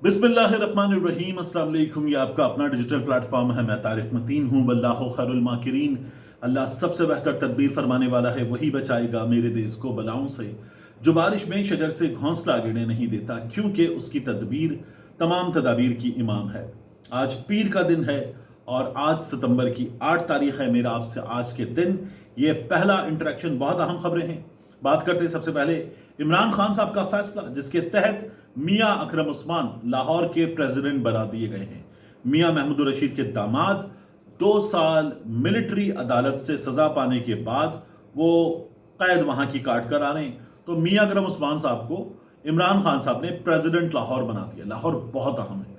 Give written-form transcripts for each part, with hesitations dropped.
बिस्मिल्लाहिर्रहमानिर्रहीम। अस्सलाम वालेकुम। ये आपका अपना डिजिटल प्लेटफॉर्म है। मैं तारिक मतीन हूँ। वल्लाहु खैरुल माकिरीन। अल्लाह सबसे बेहतर तदबीर फरमाने वाला है, वही बचाएगा मेरे देश को बलाओं से। जो बारिश में शजर से घोंसला गिरने नहीं देता, क्योंकि उसकी तदबीर तमाम तदाबीर की इमाम है। आज पीर का दिन है और आज सितंबर की 8 तारीख है। मेरा आपसे आज के दिन ये पहला इंटरेक्शन। बहुत अहम खबरें हैं। बात करते हैं सबसे पहले इमरान खान साहब का फैसला, जिसके तहत मियां अकरम उस्मान लाहौर के प्रेसिडेंट बना दिए गए हैं। मियां महमूद रशीद के दामाद 2 साल मिलिट्री अदालत से सजा पाने के बाद वो कैद वहां की काट कर आ रहे हैं। तो मियां अकरम उस्मान साहब को इमरान खान साहब ने प्रेसिडेंट लाहौर बना दिया। लाहौर बहुत अहम है,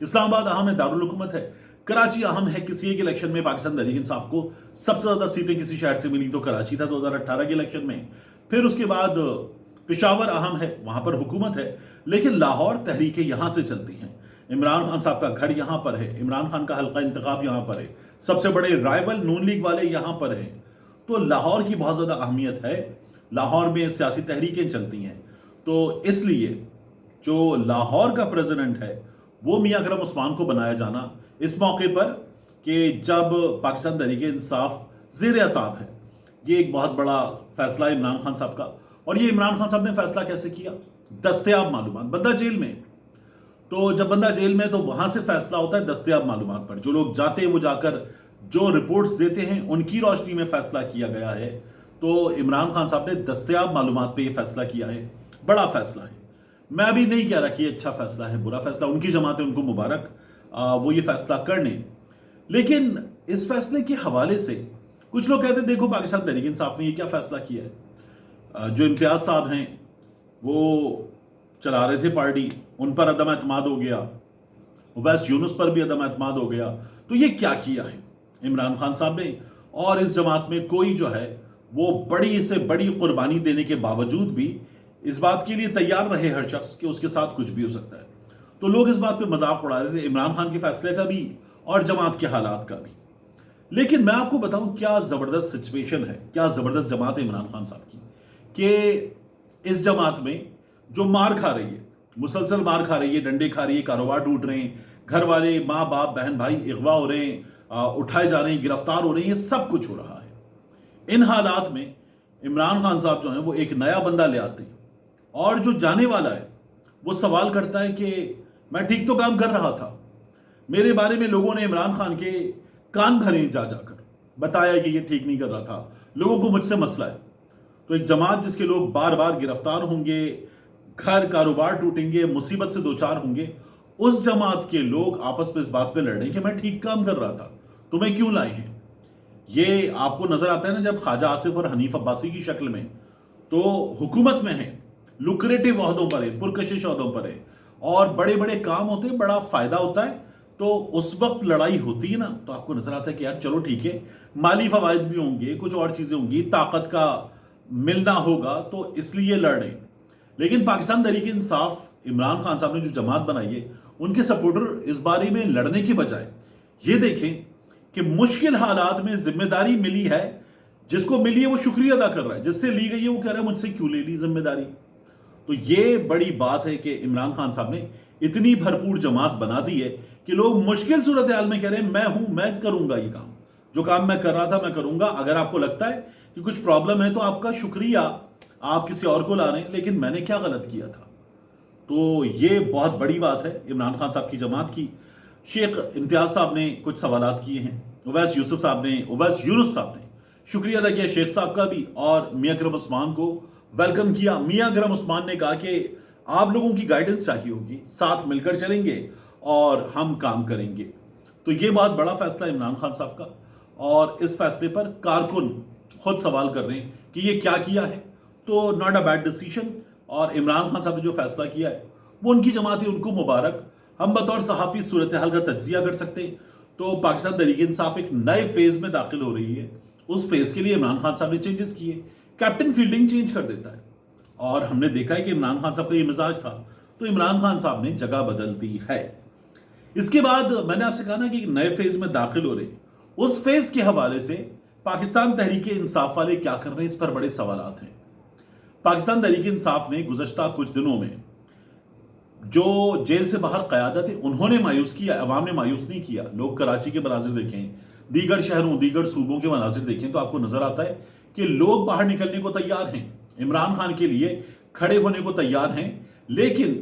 इस्लामाबाद अहम है, दारुल हुकूमत है, कराची अहम है। किसी एक इलेक्शन में पाकिस्तान तहरीक इंसाफ को सबसे ज्यादा सीटें किसी शहर से मिली तो कराची था 2018 के इलेक्शन में। फिर उसके बाद पेशावर अहम है, वहां पर हुकूमत है, लेकिन लाहौर तहरीकें यहां से चलती हैं। इमरान खान साहब का घर यहां पर है, इमरान खान का हल्का इंतखाब यहां पर है, सबसे बड़े राइवल नून लीग वाले यहां पर हैं। तो लाहौर की बहुत ज्यादा अहमियत है। लाहौर में सियासी तहरीकें चलती हैं। तो इसलिए जो लाहौर का प्रेसिडेंट है वो मियां अकरम उस्मान को बनाया जाना इस मौके पर, कि जब पाकिस्तान तहरीक इंसाफ ज़ेर अताब है, ये एक बहुत बड़ा फैसला है इमरान खान साहब का। और ये इमरान खान साहब ने फैसला कैसे किया? दस्तयाब मालूमात, बंदा जेल में, तो जब बंदा जेल में तो वहां से फैसला होता है दस्तयाब मालूमात पर। जो लोग जाते हैं वो जाकर जो रिपोर्ट्स देते हैं उनकी रोशनी में फैसला किया गया है। तो इमरान खान साहब ने दस्तयाब मालूमात पे ये फैसला किया है। बड़ा फैसला है। मैं अभी नहीं कह रहा कि ये अच्छा फैसला है, बुरा फैसला, उनकी जमात है, उनको मुबारक, वो ये फैसला करने। लेकिन इस फैसले के हवाले से कुछ लोग कहते हैं देखो पाकिस्तान तहरीक इंसाफ ने ये क्या फैसला किया है। जो इम्तियाज साहब हैं वो चला रहे थे पार्टी, उन पर अदम एतमाद हो गया, वैस यूनुस पर भी अदम एतमाद हो गया। तो ये क्या किया है इमरान खान साहब ने? और इस जमात में कोई जो है वो बड़ी से बड़ी कुर्बानी देने के बावजूद भी इस बात के लिए तैयार रहे हर शख्स कि उसके साथ कुछ भी हो सकता है। तो लोग इस बात पे मजाक उड़ा रहे थे, इमरान खान के फैसले का भी और जमात के हालात का भी। लेकिन मैं आपको बताऊं क्या जबरदस्त सिचुएशन है, क्या जबरदस्त जमात है इमरान खान साहब की, कि इस जमात में जो मार खा रही है, मुसलसल मार खा रही है, डंडे खा रही है, कारोबार टूट रहे हैं, घर वाले, माँ बाप, बहन भाई अगवा हो रहे हैं, उठाए जा रहे हैं, गिरफ्तार हो रहे हैं, ये सब कुछ हो रहा है। इन हालात में इमरान खान साहब जो है वो एक नया बंदा ले आते हैं, और जो जाने वाला है वो सवाल करता है कि मैं ठीक तो काम कर रहा था, मेरे बारे में लोगों ने इमरान खान के कान भरे जा जाकर बताया कि ये ठीक नहीं कर रहा था, लोगों को मुझसे मसला है। तो एक जमात जिसके लोग बार बार गिरफ्तार होंगे, घर कारोबार टूटेंगे, मुसीबत से दो चार होंगे, उस जमात के लोग आपस में इस बात पे लड़ रहे हैं कि मैं ठीक काम कर रहा था, तुम्हें क्यों लाए हैं। ये आपको नजर आता है ना जब ख्वाजा आसिफ और हनीफ अब्बासी की शक्ल में तो हुकूमत में है, लुक्रेटिव ओहदों पर है, पुरकशिश ओहदों पर है, और बड़े बड़े काम होते हैं, बड़ा फायदा होता है। तो उस वक्त लड़ाई होती है ना, तो आपको नजर आता है कि यार चलो ठीक है, माली फवायद भी होंगे, कुछ और चीजें होंगी, ताकत का मिलना होगा, तो इसलिए लड़ रहे हैं। लेकिन पाकिस्तान तहरीक इंसाफ, इमरान खान साहब ने जो जमात बनाई है, उनके सपोर्टर इस बारे में लड़ने की बजाय ये देखें कि मुश्किल हालात में जिम्मेदारी मिली है, जिसको मिली है वो शुक्रिया अदा कर रहा है, जिससे ली गई है वो कह रहा है मुझसे क्यों ले ली जिम्मेदारी। तो ये बड़ी बात है कि इमरान खान साहब ने इतनी भरपूर जमात बना दी है कि लोग मुश्किल सूरत हाल में कह रहे हैं मैं हूं, मैं करूंगा ये काम, जो काम मैं कर रहा था मैं करूंगा। अगर आपको लगता है कि कुछ प्रॉब्लम है तो आपका शुक्रिया, आप किसी और को ला रहे हैं, लेकिन मैंने क्या गलत किया था। तो ये बहुत बड़ी बात है इमरान खान साहब की जमात की। शेख इम्तियाज साहब ने कुछ सवालात किए हैं, उवैस यूसुफ साहब ने, उवैस यूनुस साहब ने शुक्रिया अदा किया शेख साहब का भी, और मियां अकरम उस्मान को वेलकम किया। मियां अकरम उस्मान ने कहा कि आप लोगों की गाइडेंस चाहिए होगी, साथ मिलकर चलेंगे और हम काम करेंगे। तो ये बहुत बड़ा फैसला है इमरान खान साहब का, और इस फैसले पर कारकुन खुद सवाल कर रहे हैं कि ये क्या किया है। तो नॉट अ बैड डिसीजन, और इमरान खान साहब ने जो फैसला किया है वो उनकी जमात है, उनको मुबारक। हम बतौर सहाफ़ी सूरत हाल का तज्जिया कर सकते हैं। तो पाकिस्तान तहरीक इंसाफ एक नए फेज में दाखिल हो रही है। उस फेज के लिए इमरान खान साहब ने चेंजेस किए, कैप्टन फील्डिंग चेंज कर देता है, और हमने देखा है कि इमरान खान साहब का ये मिजाज था, तो इमरान खान साहब ने जगह बदल दी है। इसके बाद मैंने आपसे कहा ना कि नए फेज में दाखिल हो रहे, उस फेज के हवाले से पाकिस्तान तहरीक इंसाफ वाले क्या कर रहे हैं, इस पर बड़े सवालात हैं। पाकिस्तान तहरीक इंसाफ ने गुज़श्ता कुछ दिनों में جو جیل سے باہر قیادت ہے انہوں نے مایوس کیا، عوام نے مایوس نہیں کیا. لوگ کراچی کے مناظر دیکھیں، دیگر شہروں دیگر صوبوں کے مناظر دیکھیں تو آپ کو نظر آتا ہے کہ لوگ باہر نکلنے کو تیار ہیں، عمران خان کے لیے کھڑے ہونے کو تیار ہیں، لیکن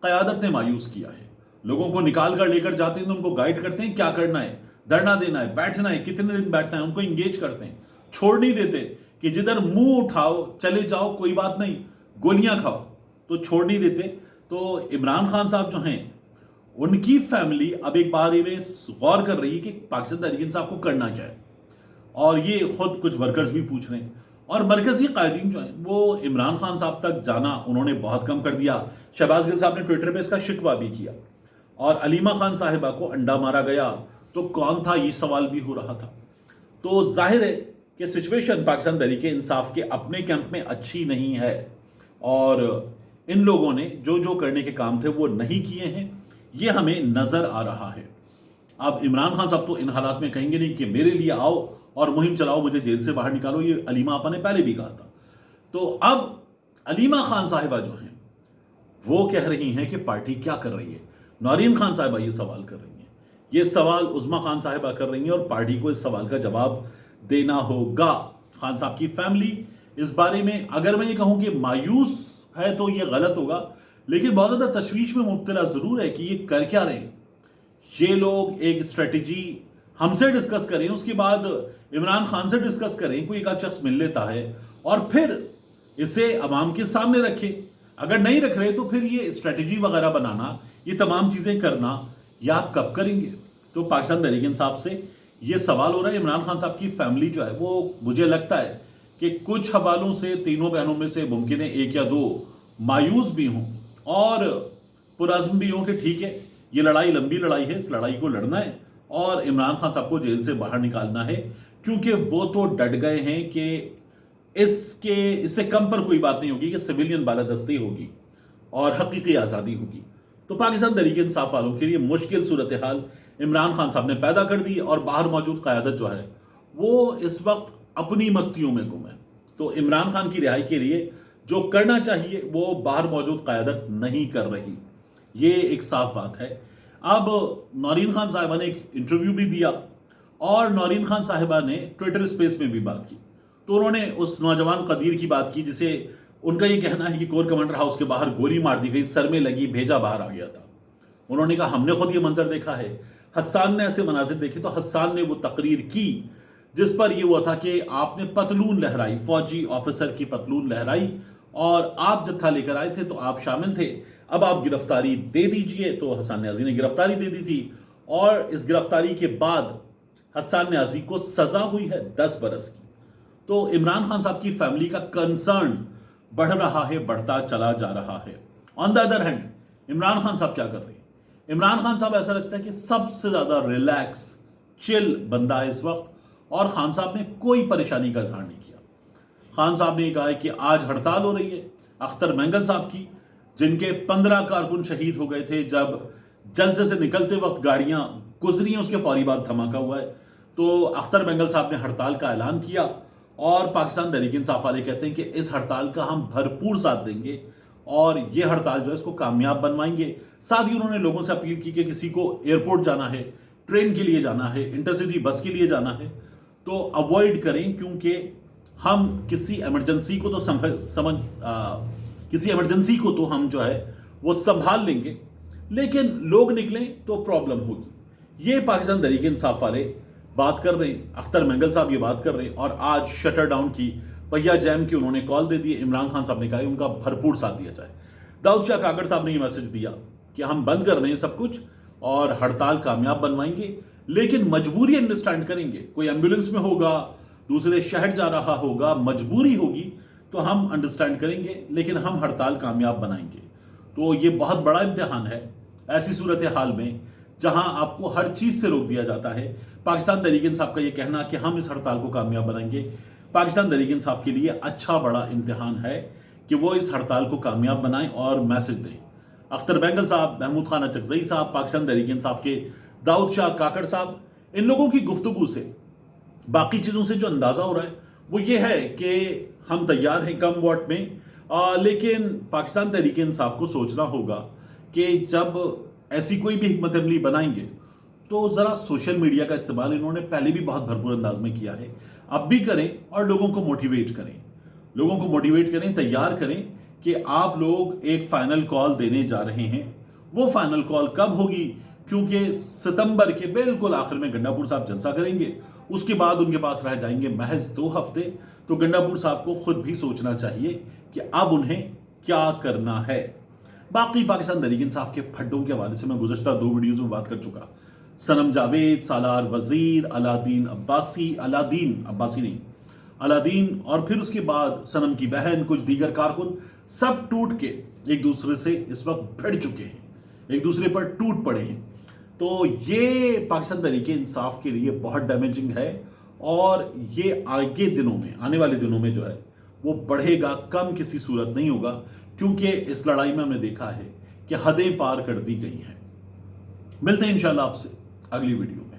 قیادت نے مایوس کیا ہے. لوگوں کو نکال کر لے کر جاتے ہیں تو ان کو گائیڈ کرتے ہیں کیا کرنا ہے، دھرنا دینا ہے، بیٹھنا ہے، کتنے دن بیٹھنا ہے، ان کو انگیج کرتے ہیں. چھوڑ نہیں دیتے کہ جدھر منہ اٹھاؤ چلے جاؤ کوئی بات نہیں، گولیاں کھاؤ، تو چھوڑ نہیں دیتے. تو عمران خان صاحب جو ہیں ان کی فیملی اب ایک بار میں غور کر رہی ہے کہ پاکستان تحریک انصاف کو کرنا کیا ہے، اور یہ خود کچھ ورکرز بھی پوچھ رہے ہیں. اور مرکزی قائدین جو ہیں وہ عمران خان صاحب تک جانا انہوں نے بہت کم کر دیا. شہباز گل صاحب نے ٹویٹر پہ اس کا شکوہ بھی کیا، اور علیمہ خان صاحبہ کو انڈا مارا گیا تو کون تھا یہ سوال بھی ہو رہا تھا. تو ظاہر ہے کہ سچویشن پاکستان تحریک انصاف کے اپنے کیمپ میں اچھی نہیں ہے، اور ان لوگوں نے جو جو کرنے کے کام تھے وہ نہیں کیے ہیں، یہ ہمیں نظر آ رہا ہے. اب عمران خان صاحب تو ان حالات میں کہیں گے نہیں کہ میرے لیے آؤ اور مہم چلاؤ، مجھے جیل سے باہر نکالو، یہ علیمہ آپا نے پہلے بھی کہا تھا. تو اب علیمہ خان صاحبہ جو ہیں وہ کہہ رہی ہیں کہ پارٹی کیا کر رہی ہے. نورین خان صاحبہ یہ سوال کر رہی ہیں، یہ سوال عظمیٰ خان صاحبہ کر رہی ہیں، اور پارٹی کو اس سوال کا جواب دینا ہوگا. خان صاحب کی فیملی اس بارے میں اگر میں یہ کہوں کہ مایوس ہے تو یہ غلط ہوگا، لیکن بہت زیادہ تشویش میں مبتلا ضرور ہے کہ یہ کر کیا رہے ہیں. یہ لوگ ایک اسٹریٹجی ہم سے ڈسکس کریں، اس کے بعد عمران خان سے ڈسکس کریں، کوئی ایک آدھ شخص مل لیتا ہے اور پھر اسے عوام کے سامنے رکھے. اگر نہیں رکھ رہے تو پھر یہ اسٹریٹجی وغیرہ بنانا، یہ تمام چیزیں کرنا، یہ آپ کب کریں گے؟ تو پاکستان تحریک انصاف سے یہ سوال ہو رہا ہے. عمران خان صاحب کی فیملی جو ہے وہ مجھے لگتا ہے کہ کچھ حوالوں سے تینوں بہنوں میں سے ممکن ہے ایک یا دو مایوس بھی ہوں اور پرعزم بھی ہوں کہ ٹھیک ہے یہ لڑائی لمبی لڑائی ہے، اس لڑائی کو لڑنا ہے اور عمران خان صاحب کو جیل سے باہر نکالنا ہے، کیونکہ وہ تو ڈٹ گئے ہیں کہ اس سے کم پر کوئی بات نہیں ہوگی کہ سویلین بالادستی ہوگی اور حقیقی آزادی ہوگی. تو پاکستان تحریک انصاف والوں کے لیے مشکل صورتحال عمران خان صاحب نے پیدا کر دی، اور باہر موجود قیادت جو ہے وہ اس وقت اپنی مستیوں میں گم ہے. تو عمران خان کی رہائی کے لیے جو کرنا چاہیے وہ باہر موجود قیادت نہیں کر رہی، یہ ایک صاف بات ہے. اب نورین خان صاحبہ نے ایک انٹرویو بھی دیا، اور نورین خان صاحبہ نے ٹویٹر اسپیس میں بھی بات کی. تو انہوں نے اس نوجوان قدیر کی بات کی جسے ان کا یہ کہنا ہے کہ کور کمانڈر ہاؤس کے باہر گولی مار دی گئی، سر میں لگی، بھیجا باہر آ گیا تھا. انہوں نے کہا ہم نے خود یہ منظر دیکھا ہے، حسان نے ایسے مناظر دیکھے. تو حسان نے وہ تقریر کی جس پر یہ ہوا تھا کہ آپ نے پتلون لہرائی، فوجی آفیسر کی پتلون لہرائی، اور آپ جتھا لے کر آئے تھے تو آپ شامل تھے، اب آپ گرفتاری دے دیجئے. تو حسان نیازی نے گرفتاری دے دی تھی، اور اس گرفتاری کے بعد حسان نیازی کو سزا ہوئی ہے 10 برس کی. تو عمران خان صاحب کی فیملی کا کنسرن بڑھ رہا ہے، بڑھتا چلا جا رہا ہے. On the other hand Imran Khan صاحب کیا کر رہے ہیں؟ عمران خان صاحب ایسا لگتا ہے کہ سب سے زیادہ ریلیکس چل بندہ ہے اس وقت، اور خان صاحب نے کوئی پریشانی کا اظہار نہیں کیا. خان صاحب نے کہا ہے کہ آج ہڑتال ہو رہی ہے اختر مینگل صاحب کی، جن کے 15 کارکن شہید ہو گئے تھے جب جلسے سے نکلتے وقت گاڑیاں گزری ہیں، اس کے فوری بعد دھماکہ ہوا ہے. تو اختر مینگل صاحب نے ہڑتال کا اعلان کیا، اور پاکستان تحریک انصاف والے کہتے ہیں کہ اس ہڑتال کا ہم بھرپور ساتھ دیں گے، اور یہ ہڑتال جو ہے اس کو کامیاب بنوائیں گے. ساتھ ہی انہوں نے لوگوں سے اپیل کی کہ کسی کو ایئرپورٹ جانا ہے، ٹرین کے لیے جانا ہے، انٹرسٹی بس کے لیے جانا ہے تو اوائڈ کریں، کیونکہ ہم کسی ایمرجنسی کو تو کسی ایمرجنسی کو تو ہم جو ہے وہ سنبھال لیں گے، لیکن لوگ نکلیں تو پرابلم ہوگی. یہ پاکستان تحریک انصاف والے بات کر رہے ہیں، اختر مینگل صاحب یہ بات کر رہے ہیں، اور آج شٹر ڈاؤن کی، پہیا جیم کی انہوں نے کال دے دی. عمران خان صاحب نے کہا ان کا بھرپور ساتھ دیا جائے. داؤد شاہ کاکڑ صاحب نے یہ میسج دیا کہ ہم بند کر رہے ہیں سب کچھ اور ہڑتال کامیاب بنوائیں گے، لیکن مجبوری انڈرسٹینڈ کریں گے. کوئی ایمبولنس میں ہوگا، دوسرے شہر جا رہا ہوگا، مجبوری ہوگی تو ہم انڈرسٹینڈ کریں گے، لیکن ہم ہڑتال کامیاب بنائیں گے. تو یہ بہت بڑا امتحان ہے ایسی صورتحال میں جہاں آپ کو ہر چیز سے روک دیا جاتا ہے. پاکستان تحریک انصاف کا یہ کہنا کہ ہم اس ہڑتال کو کامیاب بنائیں گے، پاکستان تحریک انصاف کے لیے اچھا بڑا امتحان ہے کہ وہ اس ہڑتال کو کامیاب بنائیں اور میسج دیں. اختر مینگل صاحب، محمود خان اچکزئی صاحب، پاکستان تحریک انصاف کے داؤد شاہ کاکڑ صاحب، ان لوگوں کی گفتگو سے، باقی چیزوں سے جو اندازہ ہو رہا ہے وہ یہ ہے کہ ہم تیار ہیں کم واٹ میں، لیکن پاکستان تحریک انصاف کو سوچنا ہوگا कि जब ऐसी कोई भी हिकमत अमली बनाएंगे तो ज़रा सोशल मीडिया का इस्तेमाल इन्होंने पहले भी बहुत भरपूर अंदाज में किया है, अब भी करें और लोगों को मोटिवेट करें, तैयार करें कि आप लोग एक फाइनल कॉल देने जा रहे हैं। वो फाइनल कॉल कब होगी? क्योंकि सितंबर के बिल्कुल आखिर में गंडापुर साहब जलसा करेंगे, उसके बाद उनके पास रह जाएंगे महज 2 हफ्ते। तो गंडापुर साहब को खुद भी सोचना चाहिए कि अब उन्हें क्या करना है। बाकी पाकिस्तान तहरीक इंसाफ के फड्डों के हवाले से मैं गुज़श्ता 2 वीडियोज़ में बात कर चुका। सनम जावेद, सालार वजीर, अलादीन अब्बासी नहीं, अलादीन, और फिर उसके बाद सनम की बहन, कुछ दीगर कारकुन, सब टूट के एक दूसरे से इस वक्त भिड़ चुके हैं, एक दूसरे पर टूट पड़े हैं। तो ये पाकिस्तान तहरीक इंसाफ के लिए बहुत डैमेजिंग है और ये आने वाले दिनों में जो है वो बढ़ेगा, कम किसी सूरत नहीं होगा, क्योंकि इस लड़ाई में हमने देखा है कि हदें पार कर दी गई हैं। मिलते हैं इंशाल्लाह आपसे अगली वीडियो में।